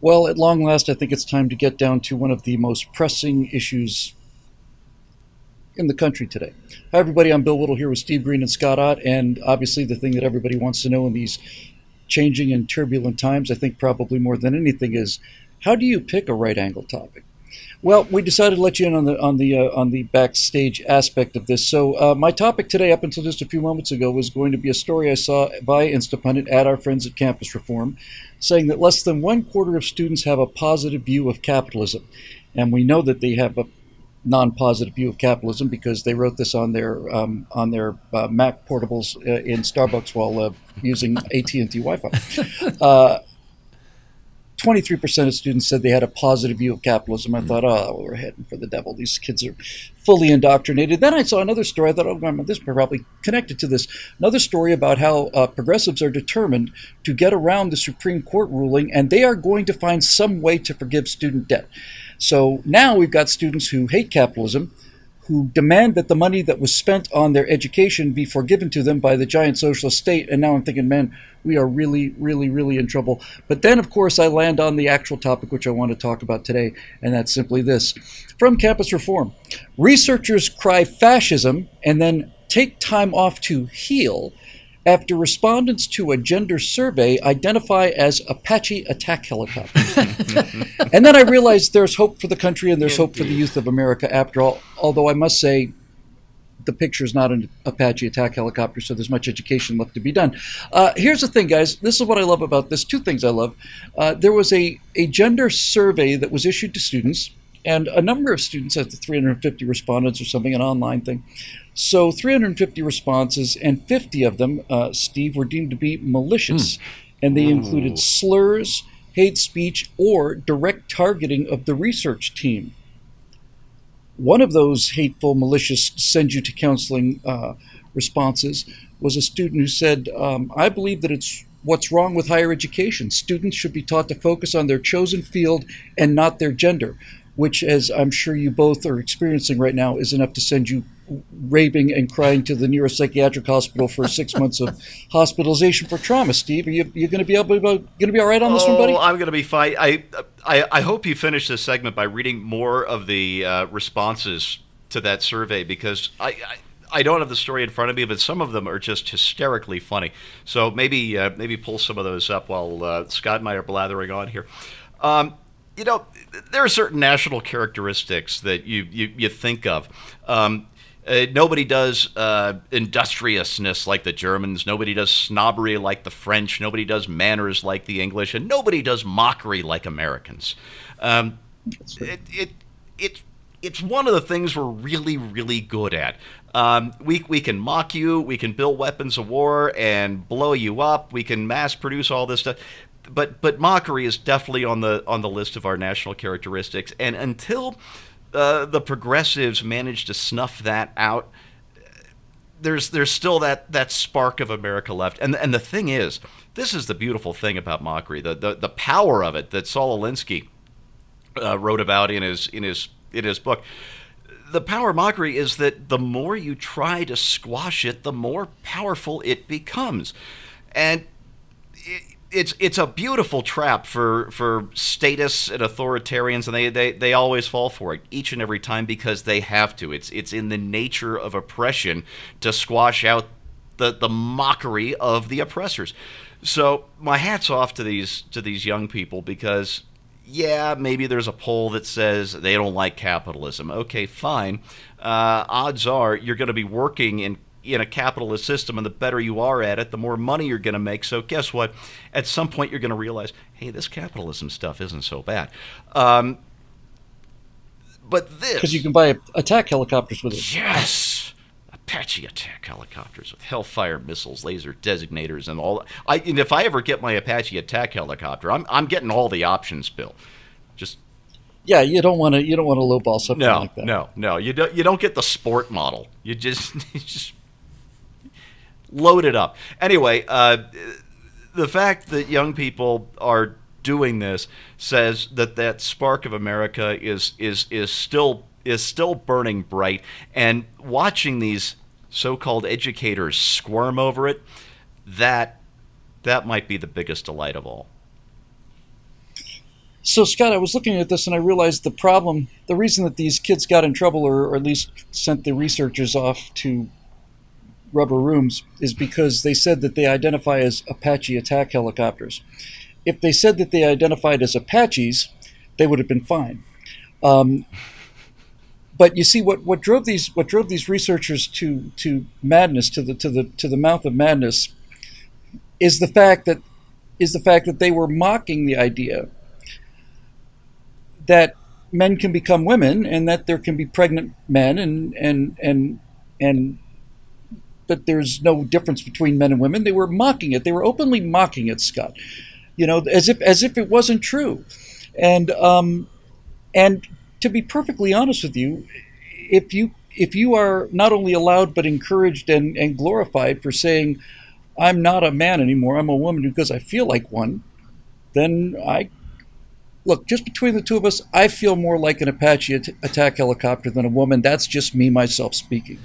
Well, at long last, I think it's time to get down to one of the most pressing issues in the country today. Hi, everybody. I'm Bill Whittle here with Steve Green and Scott Ott. And obviously, the thing that everybody wants to know in these changing and turbulent times, I think probably more than anything, is how do you pick a right angle topic? Well, we decided to let you in on the backstage aspect of this. So my topic today, up until just a few moments ago, was going to be a story I saw by Instapundit at our friends at Campus Reform, saying that less than 1/4 of students have a positive view of capitalism, and we know that they have a non-positive view of capitalism because they wrote this on their Mac portables in Starbucks while using AT&T Wi-Fi. 23% of students said they had a positive view of capitalism. I thought, oh, we're heading for the devil. These kids are fully indoctrinated. Then I saw another story. I thought, oh, this is probably connected to this. Another story about how progressives are determined to get around the Supreme Court ruling, and they are going to find some way to forgive student debt. So now we've got students who hate capitalism, who demand that the money that was spent on their education be forgiven to them by the giant socialist state. And now I'm thinking, man, we are really, really, really in trouble. But then, of course, I land on the actual topic which I want to talk about today, and that's simply this. From Campus Reform, researchers cry fascism and then take time off to heal after respondents to a gender survey identify as Apache attack helicopters. And then I realized there's hope for the country and there's hope for the youth of America after all, although I must say the picture's not an Apache attack helicopter, so there's much education left to be done. Here's the thing, guys. This is what I love about this. Two things I love. There was a gender survey that was issued to students, and a number of students, at the 350 respondents or something, an online thing. So 350 responses, and 50 of them, Steve, were deemed to be malicious. And they included slurs, hate speech, or direct targeting of the research team. One of those hateful, malicious, send you to counseling responses was a student who said, I believe that it's what's wrong with higher education. Students should be taught to focus on their chosen field and not their gender, which, as I'm sure you both are experiencing right now, is enough to send you raving and crying to the nearest psychiatric hospital for 6 months of hospitalization for trauma. Steve, are you going to be all right on this one, buddy? I'm going to be fine. I hope you finish this segment by reading more of the responses to that survey, because I don't have the story in front of me, but some of them are just hysterically funny. So maybe pull some of those up while Scott and I are blathering on here. There are certain national characteristics that you think of. Nobody does industriousness like the Germans. Nobody does snobbery like the French. Nobody does manners like the English. And nobody does mockery like Americans. It's one of the things we're really, really good at. We can mock you. We can build weapons of war and blow you up. We can mass produce all this stuff. But mockery is definitely on the list of our national characteristics. And until the progressives manage to snuff that out, there's still that spark of America left. And the thing is, this is the beautiful thing about mockery, the power of it that Saul Alinsky wrote about in his book. The power of mockery is that the more you try to squash it, the more powerful it becomes. And it's a beautiful trap for statists and authoritarians, and they always fall for it each and every time because they have to. It's in the nature of oppression to squash out the mockery of the oppressors. So my hat's off to these young people, because yeah, maybe there's a poll that says they don't like capitalism. Okay, fine. Odds are you're going to be working in a capitalist system, and the better you are at it, the more money you're going to make. So guess what? At some point, you're going to realize, hey, this capitalism stuff isn't so bad. But this... Because you can buy attack helicopters with it. Yes! Apache attack helicopters with Hellfire missiles, laser designators, and all. And if I ever get my Apache attack helicopter, I'm getting all the options, Bill. Just... Yeah, you don't want to lowball something like that. No. You don't get the sport model. You just load it up. Anyway, the fact that young people are doing this says that spark of America is still burning bright, and watching these so-called educators squirm over it, that might be the biggest delight of all. So, Scott, I was looking at this and I realized the reason that these kids got in trouble, or at least sent the researchers off to rubber rooms, is because they said that they identify as Apache attack helicopters. If they said that they identified as Apaches, they would have been fine. Um, but you see, what drove these researchers to madness, to the mouth of madness, is the fact that they were mocking the idea that men can become women and that there can be pregnant men, and that there's no difference between men and women. They were mocking it. They were openly mocking it, Scott. As if it wasn't true. And to be perfectly honest with you, if you are not only allowed but encouraged and glorified for saying, I'm not a man anymore, I'm a woman because I feel like one, then look, just between the two of us, I feel more like an Apache attack helicopter than a woman. That's just me, myself speaking.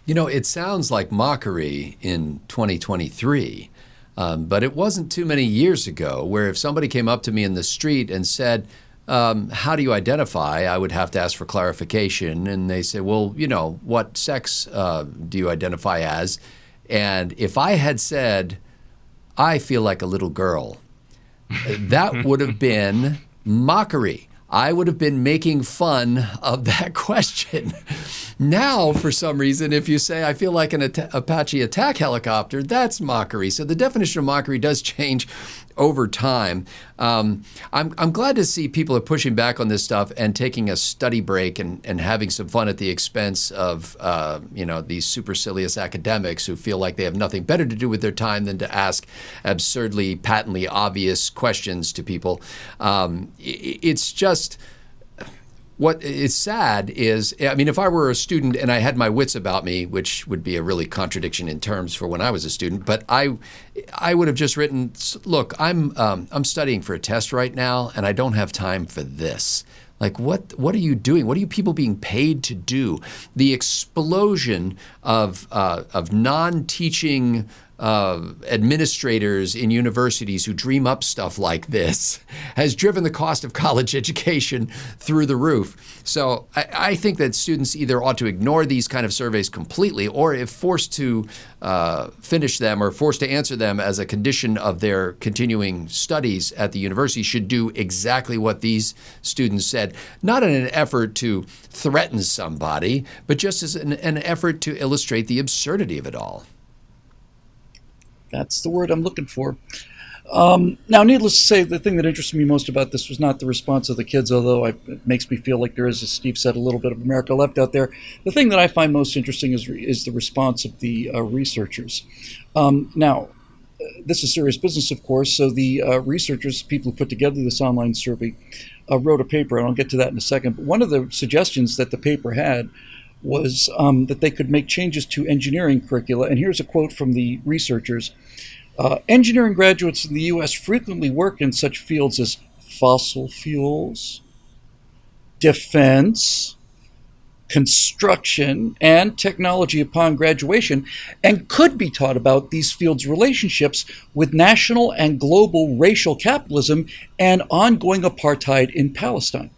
It sounds like mockery in 2023, but it wasn't too many years ago where if somebody came up to me in the street and said, how do you identify? I would have to ask for clarification. And they say, well, what sex do you identify as? And if I had said, I feel like a little girl, that would have been mockery. I would have been making fun of that question. Now, for some reason, if you say, I feel like an Apache attack helicopter, that's mockery. So the definition of mockery does change over time. I'm glad to see people are pushing back on this stuff and taking a study break and having some fun at the expense of these supercilious academics who feel like they have nothing better to do with their time than to ask absurdly, patently obvious questions to people. It's just... What is sad is, if I were a student and I had my wits about me, which would be a really contradiction in terms for when I was a student, but I would have just written, look, I'm studying for a test right now, and I don't have time for this. Like, what are you doing? What are you people being paid to do? The explosion of non-teaching administrators in universities who dream up stuff like this has driven the cost of college education through the roof. So I think that students either ought to ignore these kind of surveys completely, or if forced to finish them or forced to answer them as a condition of their continuing studies at the university, should do exactly what these students said, not in an effort to threaten somebody, but just as an effort to illustrate the absurdity of it all. That's the word I'm looking for. Now, needless to say, the thing that interested me most about this was not the response of the kids, although it makes me feel like there is, as Steve said, a little bit of America left out there. The thing that I find most interesting is the response of the researchers. Now, this is serious business, of course, so the researchers, people who put together this online survey, wrote a paper, and I'll get to that in a second. But one of the suggestions that the paper had was that they could make changes to engineering curricula. And here's a quote from the researchers. Engineering graduates in the U.S. frequently work in such fields as fossil fuels, defense, construction, and technology upon graduation, and could be taught about these fields' relationships with national and global racial capitalism and ongoing apartheid in Palestine.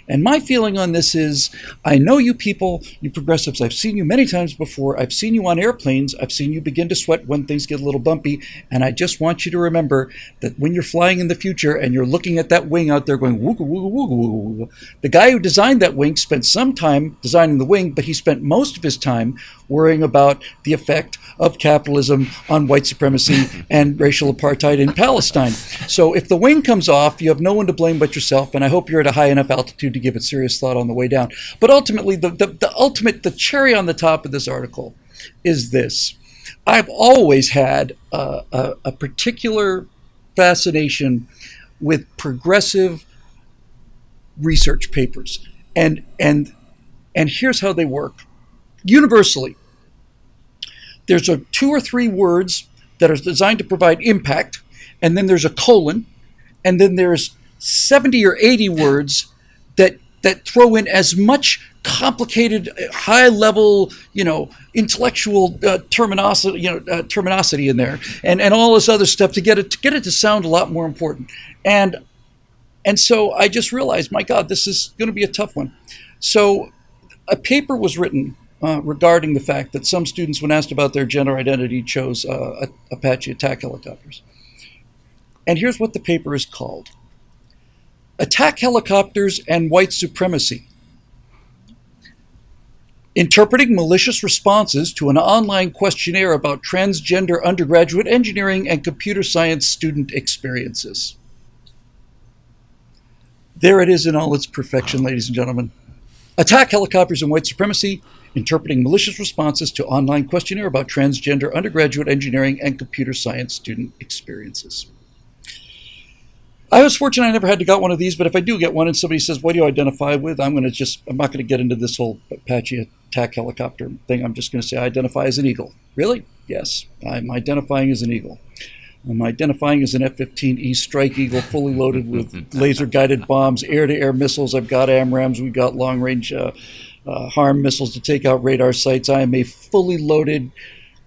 And my feeling on this is, I know you people, you progressives, I've seen you many times before. I've seen you on airplanes. I've seen you begin to sweat when things get a little bumpy. And I just want you to remember that when you're flying in the future and you're looking at that wing out there going, wooga, wooga, wooga, wooga, the guy who designed that wing spent some time designing the wing, but he spent most of his time worrying about the effect of capitalism on white supremacy and racial apartheid in Palestine. So if the wing comes off, you have no one to blame but yourself, and I hope you're at a high enough altitude to give it serious thought on the way down. But ultimately, the cherry on the top of this article is this. I've always had a particular fascination with progressive research papers, and here's how they work. Universally, there's 2 or 3 words that are designed to provide impact, and then there's a colon, and then there's 70 or 80 words that throw in as much complicated, high-level, intellectual terminosity in there, and all this other stuff to get it to sound a lot more important. And And so I just realized, my God, this is going to be a tough one. So a paper was written regarding the fact that some students, when asked about their gender identity, chose Apache attack helicopters. And here's what the paper is called: Attack Helicopters and White Supremacy. Interpreting malicious responses to an online questionnaire about transgender undergraduate engineering and computer science student experiences. There it is in all its perfection, ladies and gentlemen. Attack Helicopters and White Supremacy, interpreting malicious responses to online questionnaire about transgender undergraduate engineering and computer science student experiences. I was fortunate I never had to get one of these, but if I do get one and somebody says, what do you identify with? I'm not going to get into this whole Apache attack helicopter thing. I'm just going to say I identify as an eagle. Really? Yes, I'm identifying as an eagle. I'm identifying as an F-15E Strike Eagle, fully loaded with laser-guided bombs, air-to-air missiles. I've got AMRAAMs. We've got long-range HARM missiles to take out radar sites. I am a fully loaded,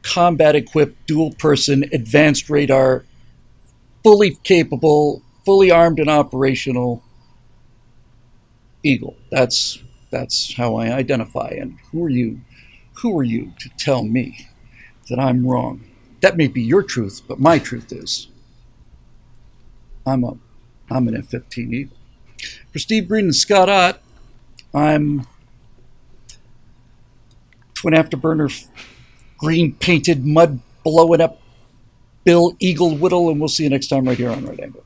combat-equipped, dual-person, advanced radar, fully capable, fully armed and operational Eagle. That's how I identify. And who are you to tell me that I'm wrong? That may be your truth, but my truth is I'm an F-15 Eagle. For Steve Green and Scott Ott, I'm twin afterburner, green painted, mud blowing up Bill Eagle Whittle, and we'll see you next time right here on Right Angle.